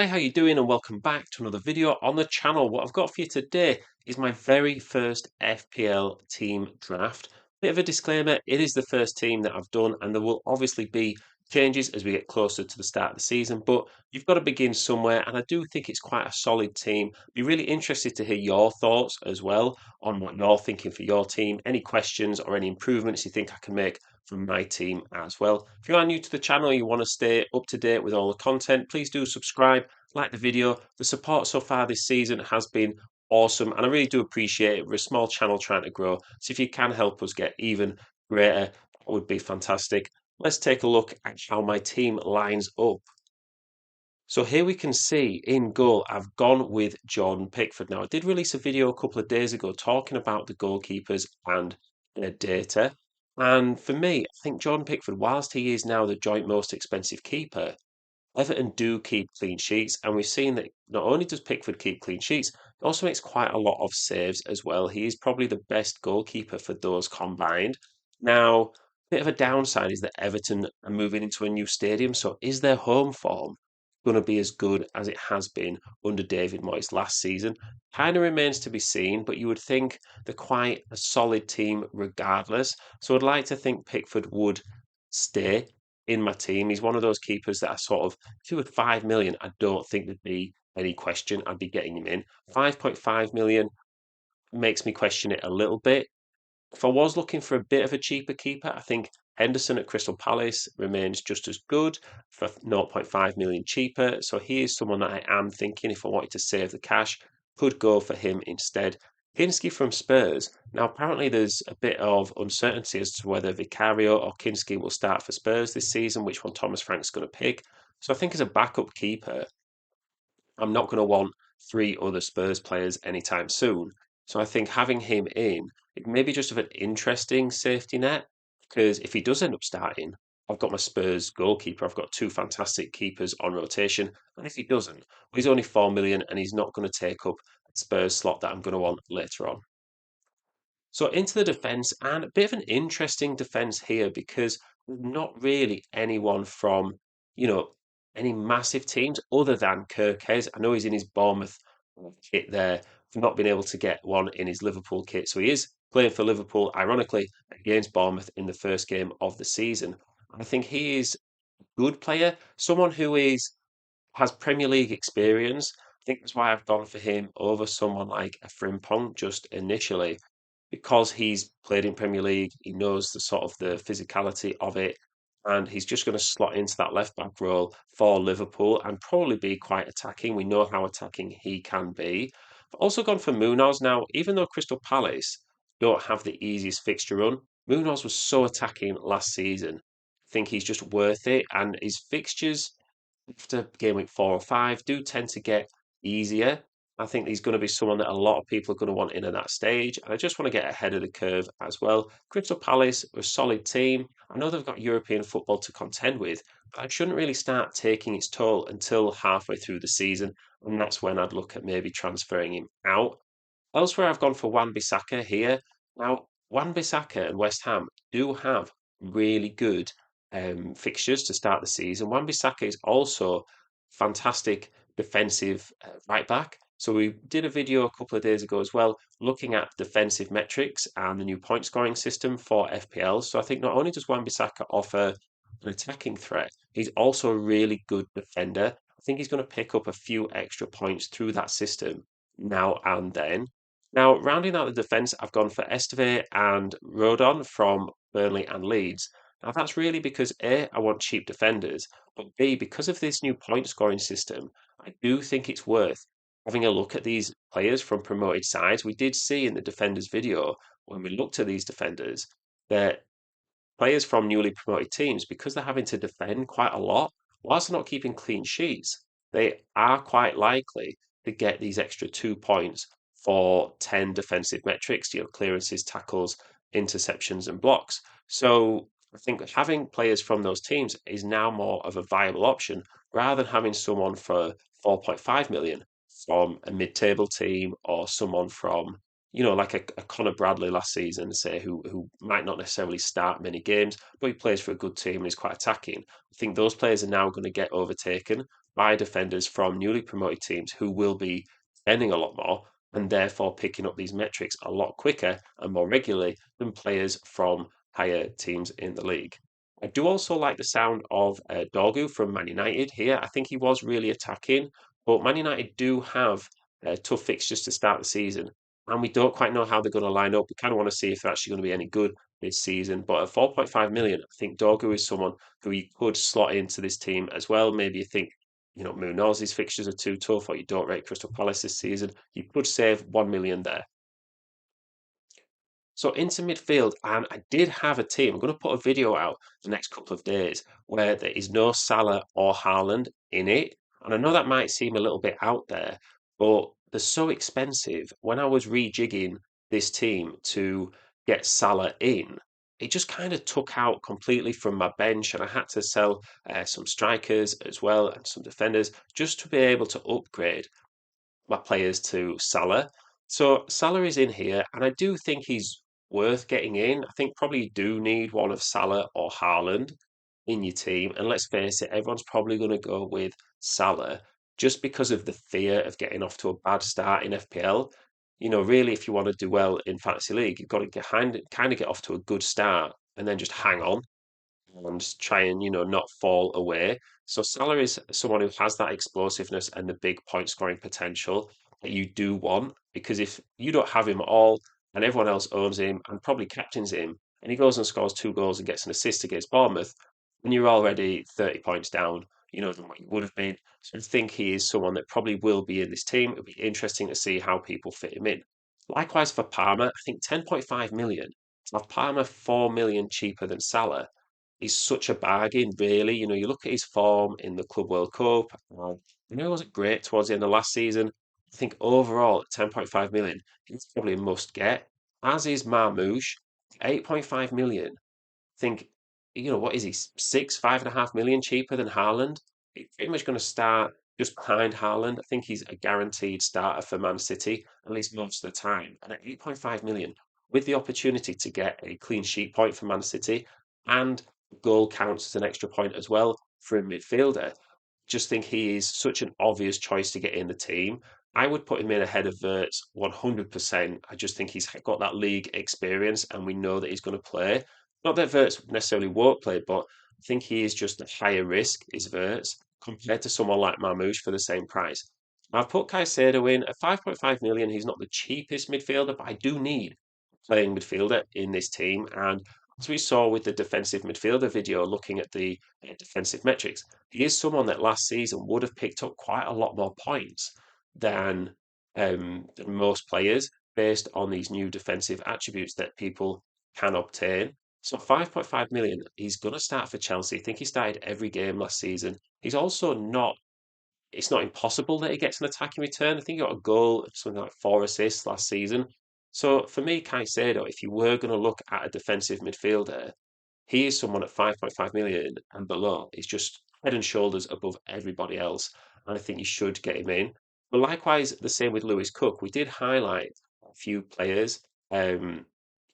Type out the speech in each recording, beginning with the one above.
Hi, how you doing? And welcome back to another video on the channel. What I've got for you today is my very first FPL team draft. Bit of a disclaimer, it is the first team that I've done, and there will obviously be changes as we get closer to the start of the season, but you've got to begin somewhere, and I do think it's quite a solid team. Be really interested to hear your thoughts as well on what you're thinking for your team, any questions or any improvements you think I can make from my team as well. If you are new to the channel, you want to stay up to date with all the content, please do subscribe, like the video. The support so far this season has been awesome, and I really do appreciate it. We're a small channel trying to grow, so if you can help us get even greater, that would be fantastic. Let's take a look at how my team lines up. So here we can see in goal, I've gone with Jordan Pickford. Now, I did release a video a couple of days ago talking about the goalkeepers and their data. And for me, I think Jordan Pickford, whilst he is now the joint most expensive keeper, Everton do keep clean sheets, and we've seen that not only does Pickford keep clean sheets, he also makes quite a lot of saves as well. He is probably the best goalkeeper for those combined. Now, bit of a downside is that Everton are moving into a new stadium, so is their home form going to be as good as it has been under David Moyes last season? Kind of remains to be seen, but you would think they're quite a solid team regardless. So I'd like to think Pickford would stay in my team. He's one of those keepers that I sort of, if he were 5 million, I don't think there'd be any question. I'd be getting him in. 5.5 million makes me question it a little bit. If I was looking for a bit of a cheaper keeper, I think Henderson at Crystal Palace remains just as good for 0.5 million cheaper. So he is someone that I am thinking, if I wanted to save the cash, could go for him instead. Kinski from Spurs. Now, apparently, there's a bit of uncertainty as to whether Vicario or Kinski will start for Spurs this season, which one Thomas Frank's going to pick. So I think as a backup keeper, I'm not going to want three other Spurs players anytime soon. So I think having him in, it may be just of an interesting safety net, because if he does end up starting, I've got my Spurs goalkeeper. I've got two fantastic keepers on rotation. And if he doesn't, well, he's only 4 million and he's not going to take up a Spurs slot that I'm going to want later on. So into the defence, and a bit of an interesting defence here because not really anyone from, you know, any massive teams other than Kirkes. I know he's in his Bournemouth kit there for not being able to get one in his Liverpool kit. So he is playing for Liverpool, ironically, against Bournemouth in the first game of the season. I think he is a good player, someone who is has Premier League experience. I think that's why I've gone for him over someone like a Frimpong just initially, because he's played in Premier League. He knows the sort of the physicality of it, and he's just going to slot into that left back role for Liverpool and probably be quite attacking. We know how attacking he can be. I've also gone for Munoz now, even though Crystal Palace don't have the easiest fixture run. Munoz was so attacking last season. I think he's just worth it, and his fixtures after game week 4 or 5 do tend to get easier. I think he's going to be someone that a lot of people are going to want in at that stage. And I just want to get ahead of the curve as well. Crystal Palace are a solid team. I know they've got European football to contend with, but it shouldn't really start taking its toll until halfway through the season. And that's when I'd look at maybe transferring him out. Elsewhere, I've gone for Wan-Bissaka here. Now, Wan-Bissaka and West Ham do have really good fixtures to start the season. Wan-Bissaka is also fantastic defensive right back. So we did a video a couple of days ago as well, looking at defensive metrics and the new point scoring system for FPL. So I think not only does Wan-Bissaka offer an attacking threat, he's also a really good defender. I think he's going to pick up a few extra points through that system now and then. Now, rounding out the defence, I've gone for Esteve and Rodon from Burnley and Leeds. Now, that's really because A, I want cheap defenders, but B, because of this new point scoring system, I do think it's worth having a look at these players from promoted sides. We did see in the defenders video, when we looked at these defenders, that players from newly promoted teams, because they're having to defend quite a lot, whilst they're not keeping clean sheets, they are quite likely to get these extra 2 points for 10 defensive metrics, clearances, tackles, interceptions, and blocks. So I think having players from those teams is now more of a viable option rather than having someone for 4.5 million from a mid-table team or someone from like a Connor Bradley last season, say, who might not necessarily start many games, but he plays for a good team and is quite attacking. I think those players are now going to get overtaken by defenders from newly promoted teams who will be spending a lot more and therefore picking up these metrics a lot quicker and more regularly than players from higher teams in the league. I do also like the sound of Dorgu from Man United here. I think he was really attacking, but Man United do have tough fixtures to start the season, and we don't quite know how they're going to line up. We kind of want to see if they're actually going to be any good this season. But at 4.5 million, I think Dorgu is someone who you could slot into this team as well. Maybe you think, Munoz's fixtures are too tough, or you don't rate Crystal Palace this season. You could save 1 million there. So into midfield, and I did have a team. I'm going to put a video out the next couple of days where there is no Salah or Haaland in it. And I know that might seem a little bit out there, but they're so expensive. When I was rejigging this team to get Salah in, it just kind of took out completely from my bench, and I had to sell some strikers as well and some defenders just to be able to upgrade my players to Salah. So Salah is in here, and I do think he's worth getting in. I think probably you do need one of Salah or Haaland in your team. And let's face it, everyone's probably going to go with Salah just because of the fear of getting off to a bad start in FPL. Really, if you want to do well in Fantasy League, you've got to kind of get off to a good start and then just hang on and try and not fall away. So Salah is someone who has that explosiveness and the big point scoring potential that you do want, because if you don't have him at all and everyone else owns him and probably captains him, and he goes and scores 2 goals and gets an assist against Bournemouth, and you're already 30 points down, than what you would have been. So I think he is someone that probably will be in this team. It'll be interesting to see how people fit him in. Likewise for Palmer, I think 10.5 million. To have Palmer 4 million cheaper than Salah is such a bargain, really. You look at his form in the Club World Cup. He wasn't great towards the end of last season. I think overall, at 10.5 million, he's probably a must get, as is Marmoush, 8.5 million. Think, what is he, 5.5 million cheaper than Haaland? He's pretty much going to start just behind Haaland. I think he's a guaranteed starter for Man City, at least most of the time. And at 8.5 million, with the opportunity to get a clean sheet point for Man City, and goal counts as an extra point as well for a midfielder, just think he is such an obvious choice to get in the team. I would put him in ahead of Verts 100%. I just think he's got that league experience and we know that he's going to play. Not that Verts necessarily won't play, but I think he is just a higher risk, is Verts, compared to someone like Marmoush for the same price. I've put Caicedo in at 5.5 million. He's not the cheapest midfielder, but I do need a playing midfielder in this team. And as we saw with the defensive midfielder video, looking at the defensive metrics, he is someone that last season would have picked up quite a lot more points than than most players based on these new defensive attributes that people can obtain. So 5.5 million, he's going to start for Chelsea. I think he started every game last season. He's also not, it's not impossible that he gets an attacking return. I think he got a goal, something like 4 assists last season. So for me, Caicedo, if you were going to look at a defensive midfielder, he is someone at 5.5 million and below. He's just head and shoulders above everybody else. And I think you should get him in. But likewise, the same with Lewis Cook. We did highlight a few players. Um,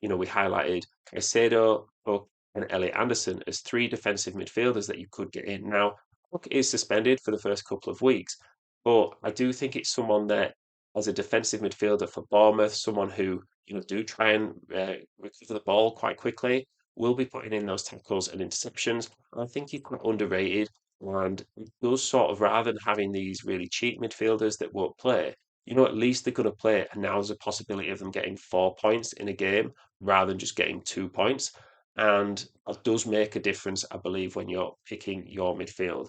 we highlighted Caicedo, Cook, and Elliot Anderson as three defensive midfielders that you could get in. Now, Cook is suspended for the first couple of weeks, but I do think it's someone that, as a defensive midfielder for Bournemouth, someone who do try and recover the ball quite quickly, will be putting in those tackles and interceptions. And I think he's quite underrated. And it does sort of, rather than having these really cheap midfielders that won't play, at least they're going to play. And now there's a possibility of them getting 4 points in a game rather than just getting 2 points. And that does make a difference, I believe, when you're picking your midfield.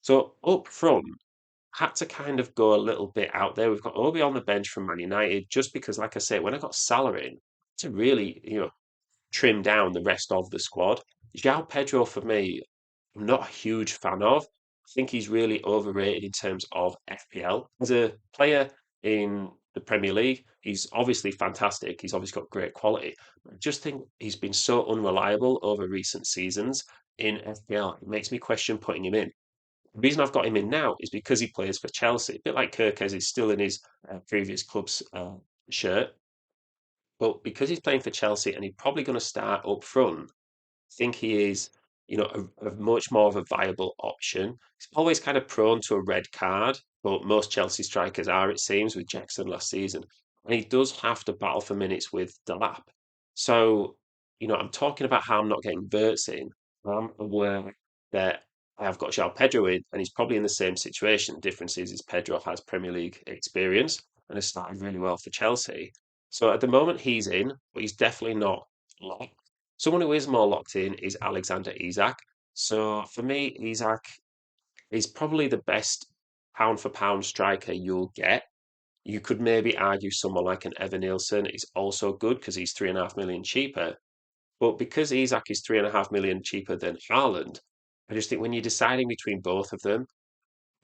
So up front, had to kind of go a little bit out there. We've got Obi on the bench from Man United, just because, like I say, when I got Salah in, to really, trim down the rest of the squad. João Pedro, for me, I'm not a huge fan of. I think he's really overrated in terms of FPL. As a player in the Premier League, he's obviously fantastic. He's obviously got great quality. I just think he's been so unreliable over recent seasons in FPL. It makes me question putting him in. The reason I've got him in now is because he plays for Chelsea. A bit like Kirkes is still in his previous club's shirt. But because he's playing for Chelsea and he's probably going to start up front, I think he is a much more of a viable option. He's always kind of prone to a red card, but most Chelsea strikers are, it seems, with Jackson last season. And he does have to battle for minutes with Delap. So, I'm talking about how I'm not getting Verts in. I'm aware that I have got João Pedro in, and he's probably in the same situation. The difference is Pedro has Premier League experience and has started really well for Chelsea. So at the moment he's in, but he's definitely not locked. Someone who is more locked in is Alexander Isak. So for me, Isak is probably the best pound for pound striker you'll get. You could maybe argue someone like an Evan Nielsen is also good because he's 3.5 million cheaper. But because Isak is 3.5 million cheaper than Haaland, I just think when you're deciding between both of them,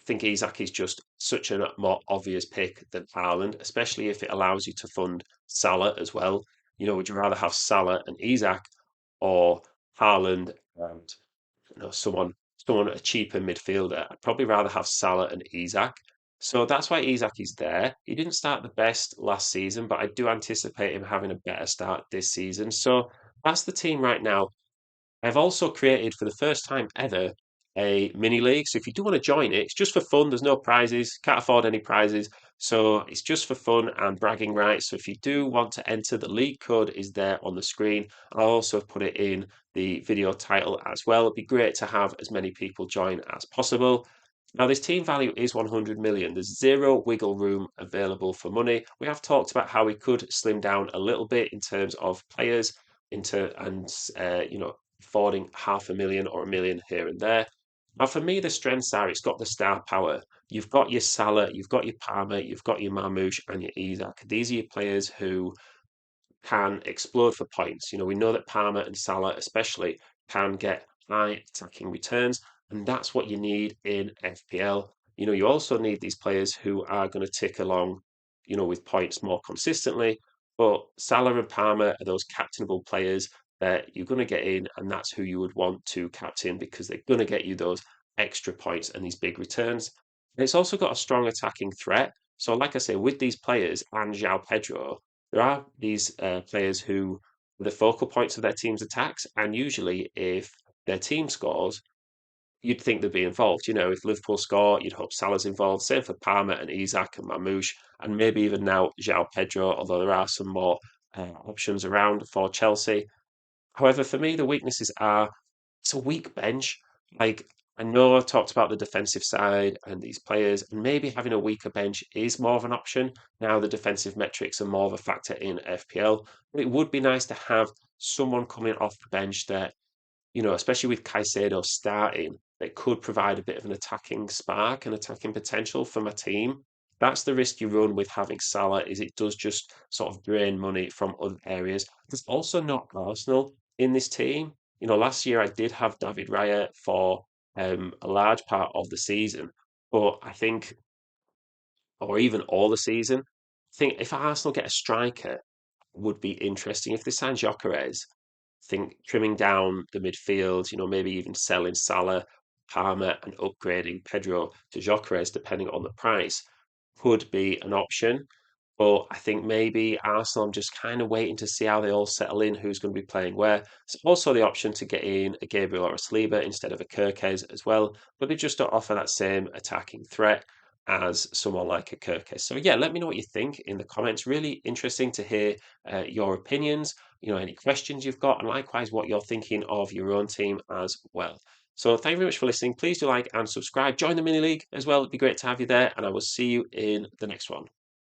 I think Isak is just such a more obvious pick than Haaland, especially if it allows you to fund Salah as well. Would you rather have Salah and Isak or Haaland and someone a cheaper midfielder? I'd probably rather have Salah and Isak. So that's why Isak is there. He didn't start the best last season, but I do anticipate him having a better start this season. So that's the team right now. I've also created for the first time ever a mini league. So if you do want to join it, it's just for fun. There's no prizes, can't afford any prizes. So it's just for fun and bragging rights. So if you do want to enter, the league code is there on the screen. I'll also put it in the video title as well. It'd be great to have as many people join as possible. Now, this team value is 100 million. There's zero wiggle room available for money. We have talked about how we could slim down a little bit in terms of players into and affording 500,000 or 1 million here and there. Now, for me, the strengths are it's got the star power. You've got your Salah, you've got your Palmer, you've got your Marmoush, and your Isak. These are your players who can explode for points. We know that Palmer and Salah, especially, can get high attacking returns, and that's what you need in FPL. You also need these players who are going to tick along, with points more consistently. But Salah and Palmer are those captainable players that you're going to get in, and that's who you would want to captain because they're going to get you those extra points and these big returns. And it's also got a strong attacking threat. So, like I say, with these players and João Pedro, there are these players who are the focal points of their team's attacks, and usually, if their team scores, you'd think they'd be involved. If Liverpool score, you'd hope Salah's involved. Same for Palmer and Isak and Mamouche, and maybe even now João Pedro, although there are some more options around for Chelsea. However, for me, the weaknesses are it's a weak bench. Like, I know I've talked about the defensive side and these players, and maybe having a weaker bench is more of an option. Now, the defensive metrics are more of a factor in FPL, but it would be nice to have someone coming off the bench that especially with Caicedo starting, that could provide a bit of an attacking spark and attacking potential for my team. That's the risk you run with having Salah, is it does just sort of drain money from other areas. There's also not Arsenal in this team. Last year I did have David Raya for a large part of the season, but I think, or even all the season, I think if Arsenal get a striker, would be interesting. If they sign Gyökeres, think trimming down the midfield, maybe even selling Salah, Palmer, and upgrading Pedro to Gyökeres, depending on the price, could be an option. But I think maybe Arsenal, I'm just kind of waiting to see how they all settle in, who's going to be playing where. There's also the option to get in a Gabriel or a Saliba instead of a Kirkes as well, but they just don't offer that same attacking threat as someone like a Kirkes. So yeah, let me know what you think in the comments. Really interesting to hear your opinions, any questions you've got, and likewise what you're thinking of your own team as well. So thank you very much for listening. Please do like and subscribe. Join the mini league as well. It'd be great to have you there, and I will see you in the next one.